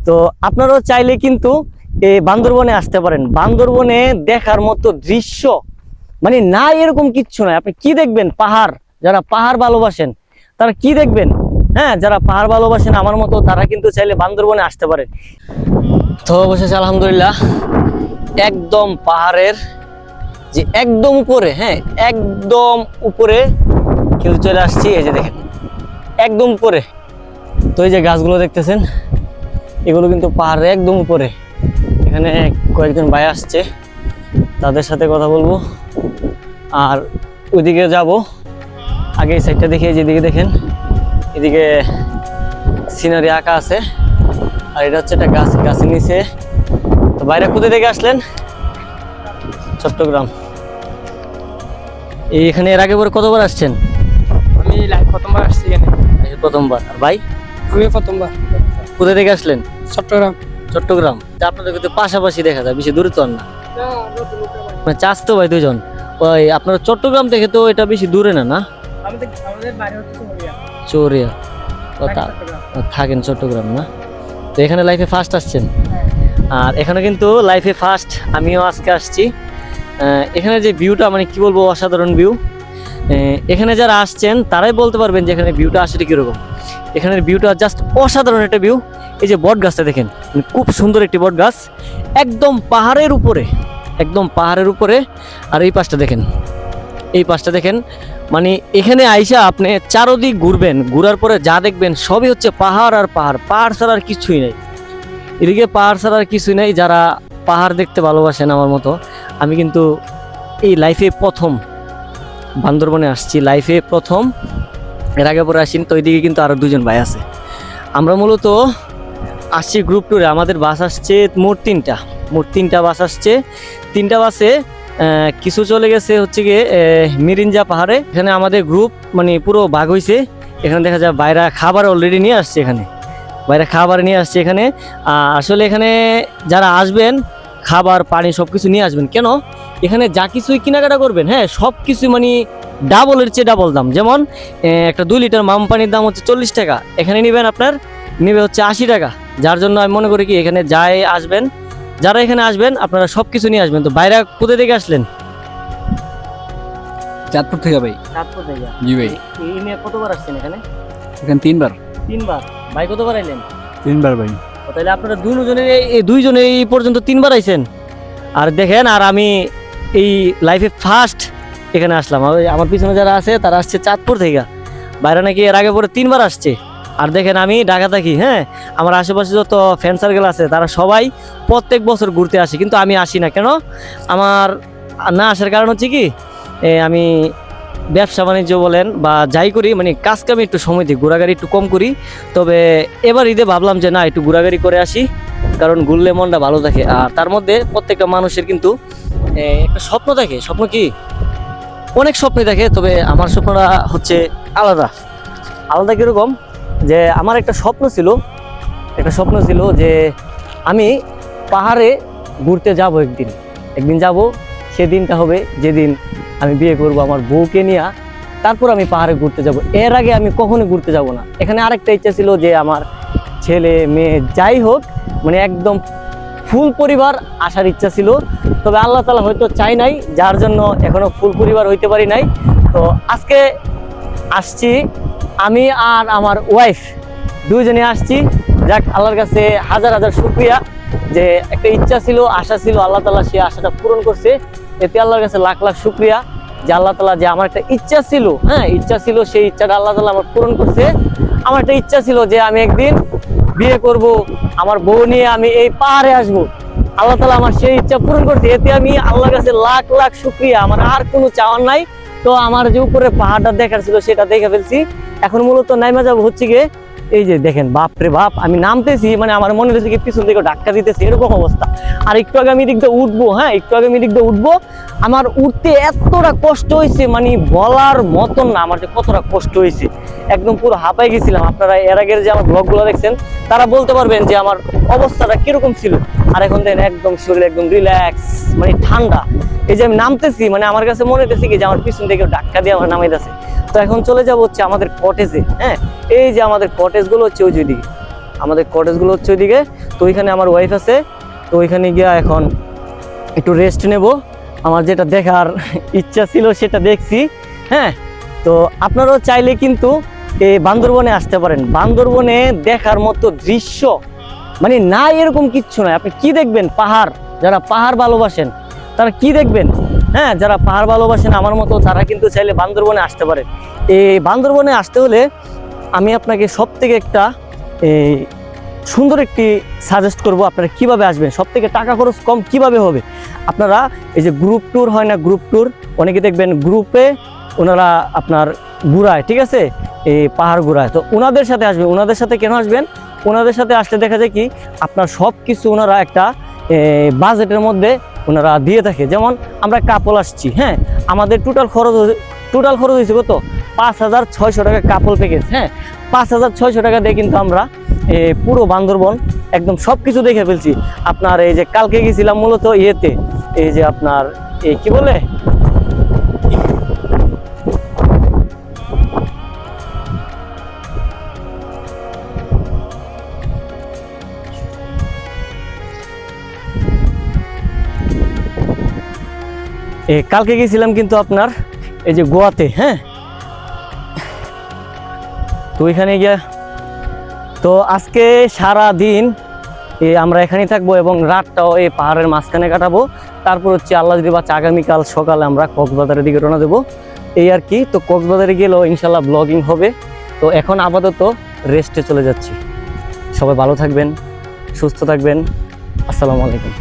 তো আপনারাও চাইলে কিন্তু এই বান্দরবনে আসতে পারেন। বান্দরবনে দেখার মতো দৃশ্য মানে না এরকম কিচ্ছু নয়। আপনি কি দেখবেন? পাহাড়। যারা পাহাড় ভালোবাসেন তারা কি দেখবেন? হ্যাঁ, যারা পাহাড় ভালোবাসেন আমার মতো তারা কিন্তু চাইলে বান্দরবনে আসতে পারেন। তো অবশেষে আলহামদুলিল্লাহ একদম পাহাড়ের যে একদম উপরে, হ্যাঁ একদম উপরে কিন্তু চলে আসছি। এই যে দেখেন একদম উপরে। তো এই যে গাছগুলো দেখতেছেন এগুলো কিন্তু পাহাড়ের একদম উপরে। এখানে কয়েকজন ভাই আসছে, তাদের সাথে কথা বলবো আর ওইদিকে যাব। আগে এই সাইডটা দেখে যেদিকে দেখেন এদিকে সিনারি আঁকা আছে, আর এটা হচ্ছে একটা গাছ, গাছের নিচে। তো বাইরে কোথা থেকে আসলেন? চট্টগ্রাম। এখানে এর আগে পরে কতবার আসছেন? আমি লাইভ প্রথমবার আসছি এখানে। প্রথমবার। আর ভাই? আমি প্রথমবার। কোথা থেকে আসলেন? চট্টগ্রাম। চট্টগ্রাম। তা আপনাদের কিন্তু পাশাপাশি দেখা যায়, বেশি দূরে তো আর না। মানে চাস্তো ভাই দুজন। ওই আপনার চট্টগ্রাম থেকে তো এটা বেশি দূরে না, না? আমাদের বাড়ি হচ্ছে চোরিয়া। থাকেন চট্টগ্রাম না? তো এখানে লাইফে ফার্স্ট আসছেন। আর এখানে কিন্তু লাইফে ফার্স্ট আমিও আজকে আসছি। এখানে যে ভিউটা মানে কি বলবো, অসাধারণ ভিউ। এখানে যারা আসছেন তারাই বলতে পারবেন যে এখানে ভিউটা আসলে কিরকম। এখানের ভিউটা জাস্ট অসাধারণ একটা ভিউ। এই যে বট গাছটা দেখেন, খুব সুন্দর একটি বট গাছ, একদম পাহাড়ের উপরে, একদম পাহাড়ের উপরে। আর এই পাশটা দেখেন, এই পাশটা দেখেন, মানে এখানে আইসা আপনি চারদিক ঘুরবেন, ঘুরার পরে যা দেখবেন সবই হচ্ছে পাহাড় আর পাহাড়। পাহাড় ছাড়া আর কিছুই নেই এদিকে, পাহাড় ছাড়া আর কিছুই নেই। যারা পাহাড় দেখতে ভালোবাসেন আমার মতো, আমি কিন্তু এই লাইফে প্রথম বান্দরবনে আসছি, লাইফে প্রথম। এর আগে পরে আসিনি। তো ওইদিকে কিন্তু আরও দুজন ভাই আছে। আমরা মূলত আসছি গ্রুপ ট্যুরে। আমাদের বাস আসছে মোট তিনটা বাস আসছে। তিনটা বাসে কিছু চলে গেছে হচ্ছে গিয়ে মিরিঞ্জা পাহাড়ে। এখানে আমাদের গ্রুপ মানে পুরো ভাগ হয়েছে। এখানে দেখা যায় বাইরা খাবার অলরেডি নিয়ে আসছে, বাইরে খাবার নিয়ে আসছে এখানে। আসলে এখানে যারা আসবেন খাবার পানি সব কিছু নিয়ে আসবেন। কেন? এখানে যা কিছুই কেনাকাটা করবেন, হ্যাঁ সব কিছু মানে ডাবলের চেয়ে ডাবল দাম। যেমন একটা 2 লিটার মাম পানির দাম হচ্ছে 40 টাকা, এখানে নেবেন আপনার নেবে হচ্ছে 80 টাকা। যার জন্য আমি মনে করি কি এখানে যারা এখানে আসবেন আপনারা সব কিছু নিয়ে আসবেন। তো বাইরে কোথা থেকে আসলেন? চাঁদপুর থেকে ভাই। চাঁদপুর থেকে? জি ভাই। এই নিয়ে কতবার আসছেন এখানে? এখানে 3বার। 3বার। ভাই কতবার আইলেন? 3বার ভাই। তাহলে আপনারা দুইজনে এই পর্যন্ত 3বার আইছেন। আর দেখেন, আর আমি এই লাইফে ফার্স্ট এখানে আসলাম। আমার পিছনে যারা আছে তারা আসছে চাঁদপুর থেকে। বাইরে নাকি এর আগে পরে 3বার আসছে। আর দেখেন আমি ঢাকা থাকি, হ্যাঁ আমার আশেপাশে যত ফ্রেন্ড সার্কেল আছে তারা সবাই প্রত্যেক বছর ঘুরতে আসে, কিন্তু আমি আসি না। কেন? আমার না আসার কারণ হচ্ছে কি, আমি ব্যবসা বাণিজ্য বলেন বা যাই করি, মানে কাজ কামে একটু সময় দিই, ঘোরাঘুরি একটু কম করি। তবে এবার ঈদে ভাবলাম যে না একটু ঘোরাঘুরি করে আসি, কারণ ঘুরলে মনটা ভালো থাকে। আর তার মধ্যে প্রত্যেকটা মানুষের কিন্তু একটা স্বপ্ন থাকে। স্বপ্ন কি? অনেক স্বপ্ন থাকে, তবে আমার স্বপ্নটা হচ্ছে আলাদা। কীরকম? যে আমার একটা স্বপ্ন ছিল যে আমি পাহাড়ে ঘুরতে যাব একদিন যাব। সেদিনটা হবে যেদিন আমি বিয়ে করব আমার বউকে নিয়ে, তারপর আমি পাহাড়ে ঘুরতে যাব। এর আগে আমি কখনো ঘুরতে যাব না। এখানে আরেকটা ইচ্ছা ছিল যে আমার ছেলে মেয়ে যাই হোক মানে একদম ফুল পরিবার আসার ইচ্ছা ছিল, তবে আল্লাহ তাআলা হয়তো চাই নাই, যার জন্য এখনো ফুল পরিবার হইতে পারি নাই। তো আজকে আসছি আমি আর আমার ওয়াইফ, দুইজনে আসছি। যাক, আল্লাহর কাছে হাজার হাজার শুকরিয়া যে একটা ইচ্ছা ছিল, আশা ছিল, আল্লাহ তাআলা সেই আশাটা পূরণ করছে। এতে আল্লাহর কাছে লাখ লাখ শুকরিয়া যে আল্লাহ তাআলা যে আমার একটা ইচ্ছা ছিল, হ্যাঁ ইচ্ছা ছিল, সেই ইচ্ছাটা আল্লাহ তাআলা আমার পূরণ করছে। আমার একটা ইচ্ছা ছিল যে আমি একদিন বিয়ে করব, আমার বউ নিয়ে আমি এই পাহাড়ে আসব। আল্লাহ তাআলা আমার সেই ইচ্ছা পূরণ করছে। এতে আমি আল্লাহর কাছে লাখ লাখ শুকরিয়া। আমার আর কোনো চাওয়ার নাই। তো আমার যে উপরে পাহাড়টা দেখার ছিল সেটা দেখে ফেলছি। এখন মূলত নাইমা যাব হচ্ছে গিয়ে এই যে দেখেন, বাপরে বাপ, আমি নামতেছি মানে আমার মনে হচ্ছে কি পিছন থেকে ধাক্কা দিতেছি, এরকম অবস্থা। আর একটু আগে আমি দিক দিয়ে উঠবো, হ্যাঁ একটু আগে আমি দিক দিয়ে উঠবো, আমার উঠতে এতটা কষ্ট হয়েছে মানে বলার মতন না আমার যে কতটা কষ্ট হয়েছে। একদম পুরো হাঁপাই গেছিলাম। আপনারা এর আগের যে আমার ব্লগগুলো দেখছেন তারা বলতে পারবেন যে আমার অবস্থাটা কিরকম ছিল। আর এখন দেখেন একদম শরীর একদম রিল্যাক্স, মানে ঠান্ডা। এই যে আমি নামতেছি মানে আমার কাছে মনে হইতেছে কি যে আমার পিছন থেকে ধাক্কা দিয়ে আমার নামাইতেছে। তো এখন চলে যাবো হচ্ছে আমাদের কটেজে। হ্যাঁ, এই যে আমাদের কটেজগুলো হচ্ছে ওই যেদিকে, আমাদের কটেজগুলো হচ্ছে ওইদিকে। তো ওইখানে আমার ওয়াইফ আছে, তো ওইখানে গিয়া এখন একটু রেস্ট নেব। আমার যেটা দেখার ইচ্ছা ছিল সেটা দেখছি। হ্যাঁ, তো আপনারাও চাইলে কিন্তু এই বান্দরবনে আসতে পারেন। বান্দরবনে দেখার মতো দৃশ্য মানে না এরকম কিচ্ছু নয়। আপনি কি দেখবেন? পাহাড়। যারা পাহাড় ভালোবাসেন তারা কি দেখবেন? হ্যাঁ, যারা পাহাড় ভালোবাসেন আমার মতো তারা কিন্তু চাইলে বান্দরবনে আসতে পারেন। এই বান্দরবনে আসতে হলে আমি আপনাকে সব থেকে একটা সুন্দর একটি সাজেস্ট করব। আপনারা কিভাবে আসবেন, সব থেকে টাকা খরচ কম কিভাবে হবে। আপনারা এই যে গ্রুপ ট্যুর হয় না, গ্রুপ ট্যুর অনেকে দেখবেন গ্রুপে ওনারা আপনার ঘুরায়, ঠিক আছে, এই পাহাড় ঘুরায়। তো ওনাদের সাথে আসবেন। ওনাদের সাথে কেন আসবেন? ওনাদের সাথে আসলে দেখা যায় কি আপনার সব কিছু ওনারা একটা বাজেটের মধ্যে ওনারা দিয়ে থাকে। যেমন আমরা কাপল আসছি, হ্যাঁ, আমাদের টোটাল খরচ হয়েছে কত? 5,600 টাকা কাপল প্যাকেজ। হ্যাঁ, 5,600 টাকা দিয়ে কিন্তু আমরা পুরো বান্দরবন একদম সব কিছু দেখে ফেলছি। আপনার এই যে কালকে গেছিলাম মূলত ইয়েতে, এই যে আপনার এই কি বলে কালকে গেছিলাম কিন্তু আপনার এই যে গোয়াতে। হ্যাঁ, তো ওইখানে গিয়া তো আজকে সারা দিন আমরা এখানেই থাকবো এবং রাতটাও এই পাহাড়ের মাঝখানে কাটাবো। তারপর হচ্ছে আল্লাহ যদি বাচ্চা আগামীকাল সকালে আমরা কক্সবাজারের দিকে রওনা দেবো, এই আর কি। তো কক্সবাজারে গেলেও ইনশাল্লাহ ব্লগিং হবে। তো এখন আপাতত রেস্টে চলে যাচ্ছি। সবাই ভালো থাকবেন, সুস্থ থাকবেন। আসসালামু আলাইকুম।